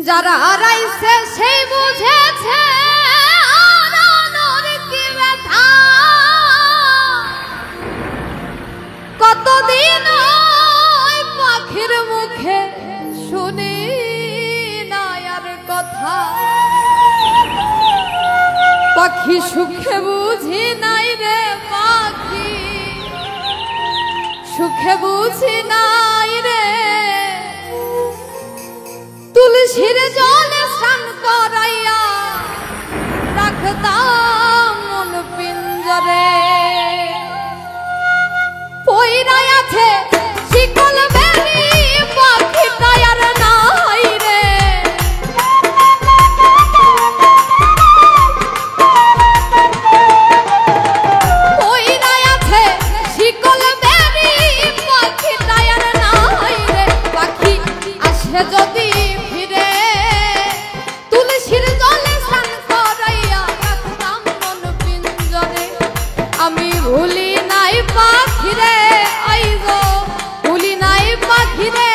যারা হারাইছে সেই বুঝেছে হারানোর কি ব্যথা। কতদিন ওই পাখির মুখে শুনি না আর কথা। পাখি সুখে বুঝি নাই রে পাখি সুখে বুঝি নাই রে। তুলসীর জলে স্নান করাইয়া রাখতাম মন পিঞ্জরে। পইরাই আছে শিকল বেরি পাখিটা আর নাই রে। পইরাই আছে শিকল বেরি পাখিটা আর নাই রে। পাখি আসে যদি আমি ভুলি নাই পাখি রে আইব ভুলি নাই পাখি রে।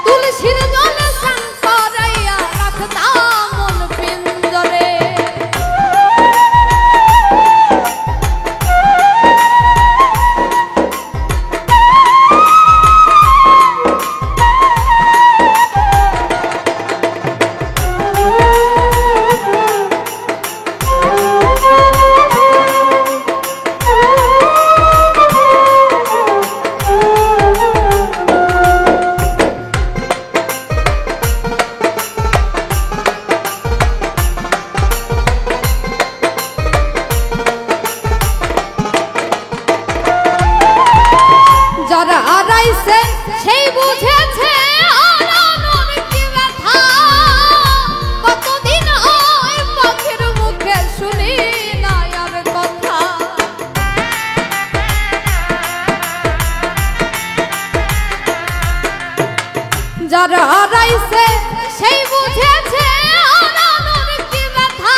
তুলসীর জলে স্নান করাইয়া রাখতাম মন পিঞ্জরে। যারা হারাইছে সেই বুঝেছে হারানোর কি ব্যথা। কতদিন ওই পাখির মুখে শুনি না আর কথা। যারা হারাইছে সেই বুঝেছে হারানোর কি ব্যথা।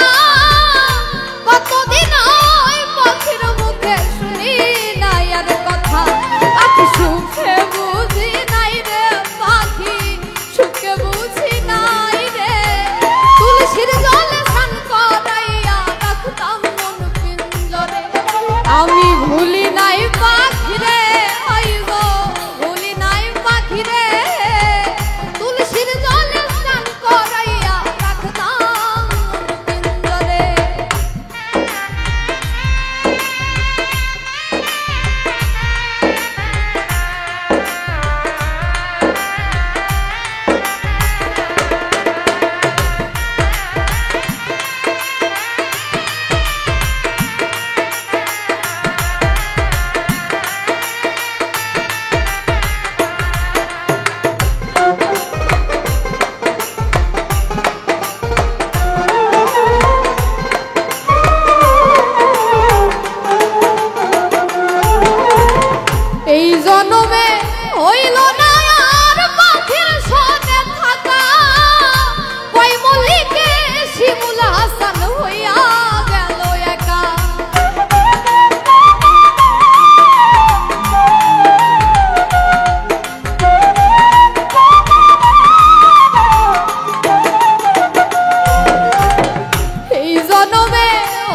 কতদিন ওই পাখির মুখে শুনি না আর কথা। পাখি সুখে বুঝি নাই রে পাখি সুখে বুঝি নাই রে। তুলসীর জলে স্নান করাইয়া রাখতাম মন পিঞ্জরে। আমি ভুলি নাই পাখি রে আইব ভুলি নাই পাখি রে। তুলসীর জলে স্নান করাইয়া রাখতাম মন পিঞ্জরে। এই জন্মে হইল না আর পাখির সনে থাকা। কই মল্লিকে শিমুল হাসান হইয়া গেল একা। এই জন্মে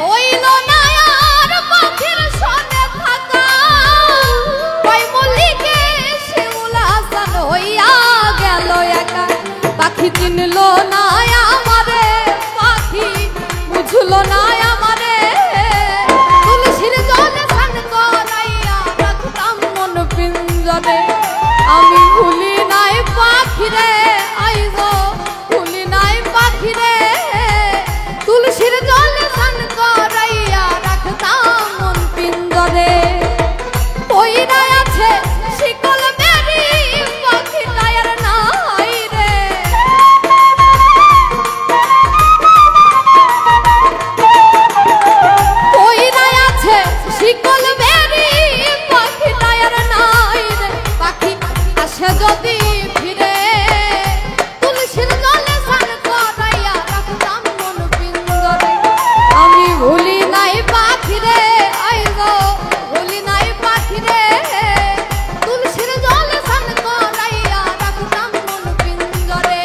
হইল না আর পাখির সনে থাকা। পাখি চিনলো না আমারে পাখি বুঝলো না আমারে। তুলসীর জলে স্নান করাইয়া রাখতাম মন পিঞ্জরে। আমি ভুলি নাই পাখি রে আইব ভুলি নাই পাখি রে। তুলসীর জলে স্নান করাইয়া রাখতাম মন পিঞ্জরে। পইরাই আছে শিকল বেরি পাখিটা আর নাই রে। পইরাই আছে শিকল বেরি পাখিটা আর নাই রে। পাখি আসে যদি ফিরে তুলসীর জলে স্নান করাইয়া রাখতাম মন পিঞ্জরে। আমি ভুলি নাই পাখি রে আইব ভুলি নাই পাখি রে। তুলসীর জলে স্নান করাইয়া রাখতাম মন পিঞ্জরে।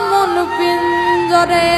মন পিঞ্জরে।